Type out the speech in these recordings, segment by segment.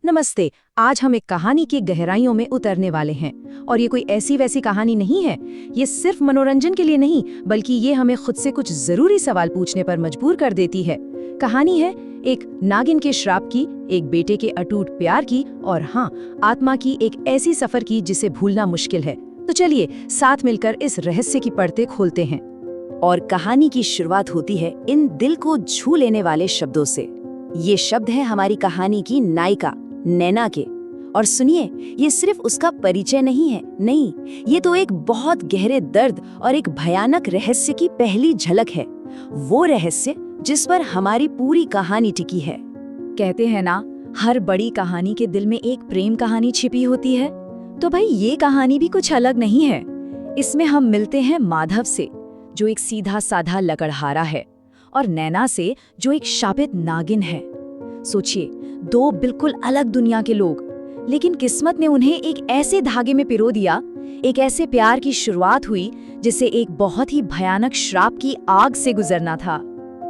नमस्ते। आज हम एक कहानी की गहराइयों में उतरने वाले हैं और ये कोई ऐसी वैसी कहानी नहीं है। ये सिर्फ मनोरंजन के लिए नहीं, बल्कि ये हमें खुद से कुछ जरूरी सवाल पूछने पर मजबूर कर देती है। कहानी है एक नागिन के श्राप की, एक बेटे के अटूट प्यार की और हाँ, आत्मा की एक ऐसी सफर की जिसे भूलना मुश्किल है। तो चलिए साथ मिलकर इस रहस्य की परतें खोलते हैं। और कहानी की शुरुआत होती है इन दिल को छू लेने वाले शब्दों से। ये शब्द है हमारी कहानी की नायिका नैना के। और सुनिए, ये सिर्फ उसका परिचय नहीं है, नहीं, ये तो एक बहुत गहरे दर्द और एक भयानक रहस्य की पहली झलक है। वो रहस्य जिस पर हमारी पूरी कहानी टिकी है। कहते हैं ना, हर बड़ी कहानी के दिल में एक प्रेम कहानी छिपी होती है। तो भाई ये कहानी भी कुछ अलग नहीं है। इसमें हम मिलते हैं माधव से, जो एक सीधा साधा लकड़हारा है, और नैना से, जो एक शापित नागिन है। सोचिए, दो बिल्कुल अलग दुनिया के लोग, लेकिन किस्मत ने उन्हें एक ऐसे धागे में पिरो दिया, एक ऐसे प्यार की शुरुआत हुई जिसे एक बहुत ही भयानक श्राप की आग से गुजरना था।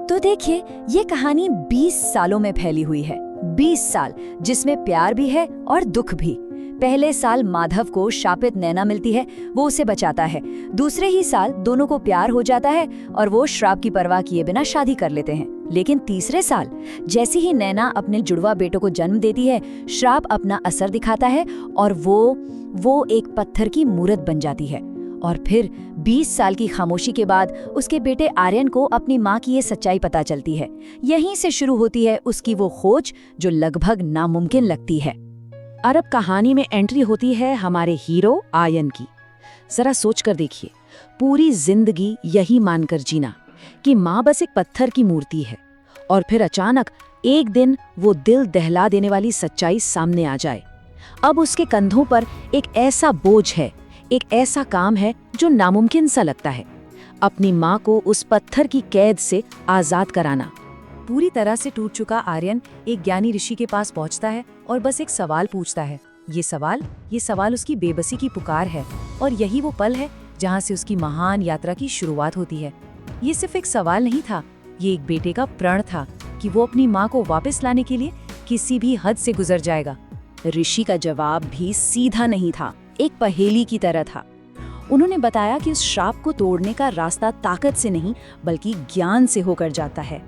तो देखिए, ये कहानी 20 सालों में फैली हुई है। 20 साल जिसमें प्यार भी है और दुख भी। पहले साल माधव को शापित नैना मिलती है, वो उसे बचाता है। दूसरे ही साल दोनों को प्यार हो जाता है और वो श्राप की परवाह किए बिना शादी कर लेते हैं। लेकिन तीसरे साल जैसे ही नैना अपने जुड़वा बेटों को जन्म देती है, श्राप अपना असर दिखाता है और वो एक पत्थर की मूर्त बन जाती है। और फिर 20 साल की खामोशी के बाद उसके बेटे आर्यन को अपनी माँ की ये सच्चाई पता चलती है। यहीं से शुरू होती है उसकी वो खोज जो लगभग नामुमकिन लगती है। और अब कहानी में एंट्री होती है हमारे हीरो आर्यन की। जरा सोच कर देखिए, पूरी जिंदगी यही मानकर जीना कि माँ बस एक पत्थर की मूर्ति है, और फिर अचानक एक दिन वो दिल दहला देने वाली सच्चाई सामने आ जाए। अब उसके कंधों पर एक ऐसा बोझ है, एक ऐसा काम है जो नामुमकिन सा लगता है, अपनी माँ को उस पत्थर की कैद से आजाद कराना। पूरी तरह से टूट चुका आर्यन एक ज्ञानी ऋषि के पास पहुंचता है और बस एक सवाल पूछता है। ये सवाल उसकी बेबसी की पुकार है, और यही वो पल है जहां से उसकी महान यात्रा की शुरुआत होती है। ये सिर्फ एक सवाल नहीं था, ये एक बेटे का प्रण था कि वो अपनी माँ को वापस लाने के लिए किसी भी हद से गुजर जाएगा। ऋषि का जवाब भी सीधा नहीं था, एक पहेली की तरह था। उन्होंने बताया कि उस श्राप को तोड़ने का रास्ता ताकत से नहीं, बल्कि ज्ञान से होकर जाता है।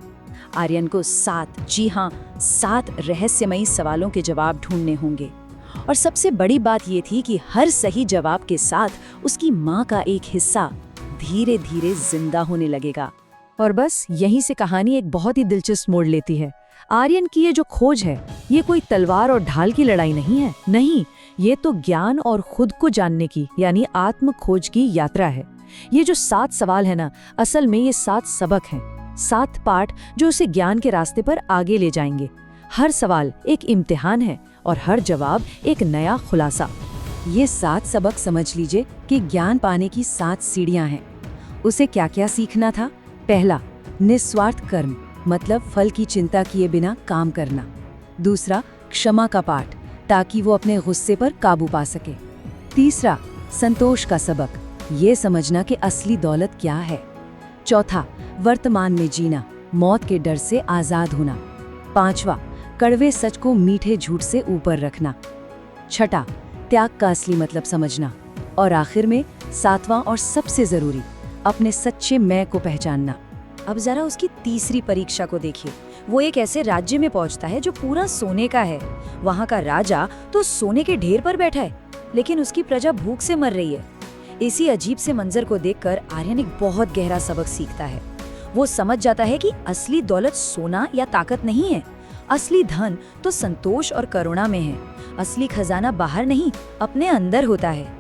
आर्यन को 7 रहस्यमयी सवालों के जवाब ढूंढने होंगे, और सबसे बड़ी बात ये थी कि हर सही जवाब के साथ उसकी माँ का एक हिस्सा धीरे धीरे जिंदा होने लगेगा। और बस यहीं से कहानी एक बहुत ही दिलचस्प मोड़ लेती है। आर्यन की ये जो खोज है, ये कोई तलवार और ढाल की लड़ाई नहीं है, नहीं, ये तो ज्ञान और खुद को जानने की, यानी आत्म खोज की यात्रा है। ये जो 7 सवाल है ना, असल में ये 7 सबक हैं, 7 पाठ जो उसे ज्ञान के रास्ते पर आगे ले जाएंगे। हर सवाल एक इम्तिहान है और हर जवाब एक नया खुलासा। ये 7 सबक समझ लीजिए कि ज्ञान पाने की 7 सीढ़ियां हैं। उसे क्या क्या सीखना था? पहला, निस्वार्थ कर्म, मतलब फल की चिंता किए बिना काम करना। दूसरा, क्षमा का पाठ, ताकि वो अपने गुस्से पर काबू पा सके। तीसरा, संतोष का सबक, ये समझना कि असली दौलत क्या है। चौथा, वर्तमान में जीना, मौत के डर से आजाद होना। पांचवा, कड़वे सच को मीठे झूठ से ऊपर रखना। छठा, त्याग का असली मतलब समझना। और आखिर में 7वां और सबसे जरूरी, अपने सच्चे मैं को पहचानना। अब जरा उसकी तीसरी परीक्षा को देखिए। वो एक ऐसे राज्य में पहुंचता है जो पूरा सोने का है। वहां का राजा तो सोने के ढेर पर बैठा है, लेकिन उसकी प्रजा भूख से मर रही है। इसी अजीब से मंजर को देखकर आर्यन एक बहुत गहरा सबक सीखता है। वो समझ जाता है कि असली दौलत सोना या ताकत नहीं है, असली धन तो संतोष और करुणा में है। असली खजाना बाहर नहीं, अपने अंदर होता है।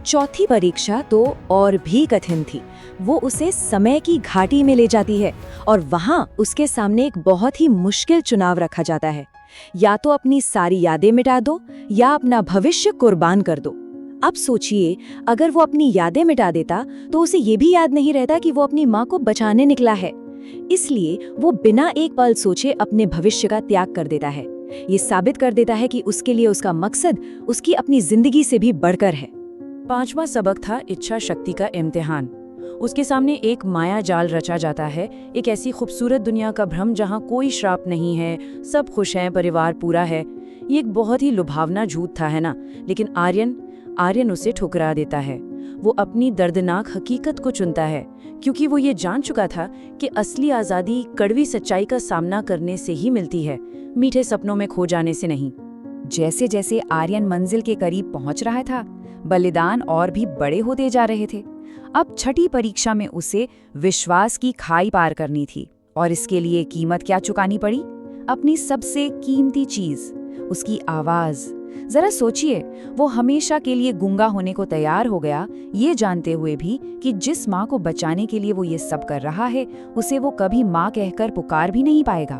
चौथी परीक्षा तो और भी कठिन थी। वो उसे समय की घाटी में ले जाती है, और वहां उसके सामने एक बहुत ही मुश्किल चुनाव रखा जाता है। या तो अपनी सारी यादें मिटा दो, या अपना भविष्य कुर्बान कर दो। अब सोचिए, अगर वो अपनी यादें मिटा देता तो उसे ये भी याद नहीं रहता कि वो अपनी माँ को बचाने निकला है। इसलिए वो बिना एक पल सोचे अपने भविष्य का त्याग कर देता है। ये साबित कर देता है कि उसके लिए उसका मकसद उसकी अपनी जिंदगी से भी बढ़कर है। 5वां सबक था इच्छा शक्ति का इम्तिहान। उसके सामने एक माया जाल रचा जाता है, एक ऐसी खूबसूरत दुनिया का भ्रम जहाँ कोई श्राप नहीं है, सब खुश हैं, परिवार पूरा है। ये एक बहुत ही लुभावना झूठ था, है ना? लेकिन आर्यन उसे ठुकरा देता है। वो अपनी दर्दनाक हकीकत को चुनता है, क्योंकि वो ये जान चुका था कि असली आज़ादी कड़वी सच्चाई का सामना करने से ही मिलती है, मीठे सपनों में खो जाने से नहीं। जैसे जैसे आर्यन मंजिल के करीब पहुंच रहा था, बलिदान और भी बड़े होते जा रहे थे। अब छठी परीक्षा में उसे विश्वास की खाई पार करनी थी, और इसके लिए कीमत क्या चुकानी पड़ी? अपनी सबसे कीमती चीज, उसकी आवाज। जरा सोचिए, वो हमेशा के लिए गूंगा होने को तैयार हो गया, ये जानते हुए भी कि जिस माँ को बचाने के लिए वो ये सब कर रहा है, उसे वो कभी माँ कहकर पुकार भी नहीं पाएगा।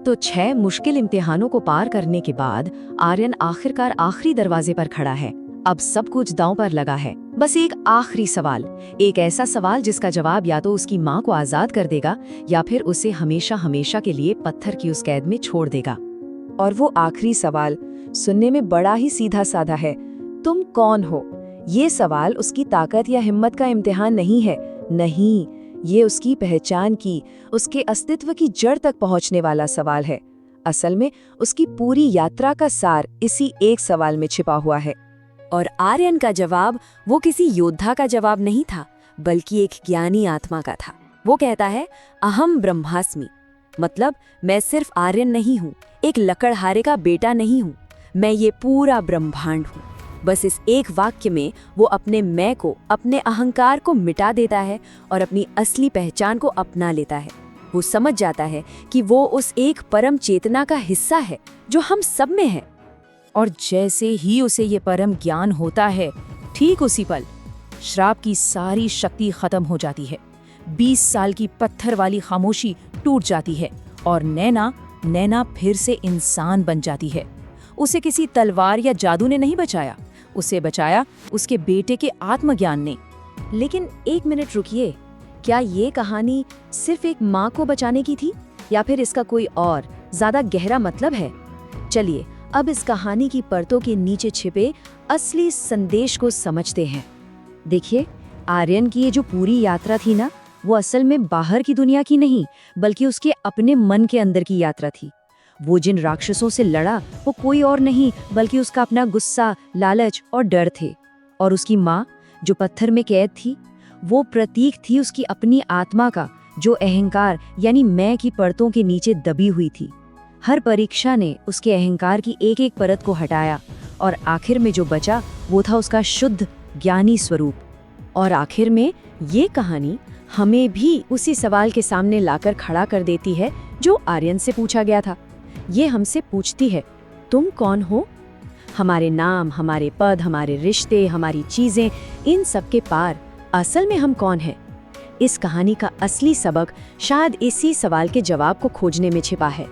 तो 6 मुश्किल इम्तिहानों को पार करने के बाद आर्यन आखिरकार आखिरी दरवाजे पर खड़ा है। अब सब कुछ दांव पर लगा है। बस एक आखिरी सवाल, एक ऐसा सवाल जिसका जवाब या तो उसकी माँ को आजाद कर देगा या फिर उसे हमेशा हमेशा के लिए पत्थर की उस कैद में छोड़ देगा। और वो आखिरी सवाल सुनने में बड़ा ही सीधा साधा है, तुम कौन हो? ये सवाल उसकी ताकत या हिम्मत का इम्तिहान नहीं है, नहीं, ये उसकी पहचान की, उसके अस्तित्व की जड़ तक पहुंचने वाला सवाल है। असल में उसकी पूरी यात्रा का सार इसी एक सवाल में छिपा हुआ है। और आर्यन का जवाब वो किसी योद्धा का जवाब नहीं था, बल्कि एक ज्ञानी आत्मा का था। वो कहता है, अहम ब्रह्मास्मि, मतलब मैं सिर्फ आर्यन नहीं हूँ, एक लकड़हारे का बेटा नहीं हूँ, मैं ये पूरा ब्रह्मांड हूँ। बस इस एक वाक्य में वो अपने मैं को, अपने अहंकार को मिटा देता है और अपनी असली पहचान को अपना लेता है। वो समझ जाता है कि वो उस एक परम चेतना का हिस्सा है जो हम सब में है। और जैसे ही उसे ये परम ज्ञान होता है, ठीक उसी पल श्राप की सारी शक्ति खत्म हो जाती है। 20 साल की पत्थर वाली खामोशी टूट जाती है और नैना फिर से इंसान बन जाती है। उसे किसी तलवार या जादू ने नहीं बचाया, उसे बचाया उसके बेटे के आत्मज्ञान ने। लेकिन एक मिनट रुकिए, क्या ये कहानी सिर्फ एक माँ को बचाने की थी या फिर इसका कोई और ज्यादा गहरा मतलब है? चलिए अब इस कहानी की परतों के नीचे छिपे असली संदेश को समझते हैं। देखिए, आर्यन की ये जो पूरी यात्रा थी ना, वो असल में बाहर की दुनिया की नहीं, बल्कि उसके अपने मन के अंदर की यात्रा थी। वो जिन राक्षसों से लड़ा, वो कोई और नहीं बल्कि उसका अपना गुस्सा, लालच और डर थे। और उसकी माँ जो पत्थर में कैद थी, वो प्रतीक थी उसकी अपनी आत्मा का, जो अहंकार यानी मैं की परतों के नीचे दबी हुई थी। हर परीक्षा ने उसके अहंकार की एक एक परत को हटाया और आखिर में जो बचा वो था उसका शुद्ध ज्ञानी स्वरूप। और आखिर में ये कहानी हमें भी उसी सवाल के सामने लाकर खड़ा कर देती है जो आर्यन से पूछा गया था। ये हमसे पूछती है, तुम कौन हो? हमारे नाम, हमारे पद, हमारे रिश्ते, हमारी चीजें, इन सब के पार असल में हम कौन हैं? इस कहानी का असली सबक शायद इसी सवाल के जवाब को खोजने में छिपा है।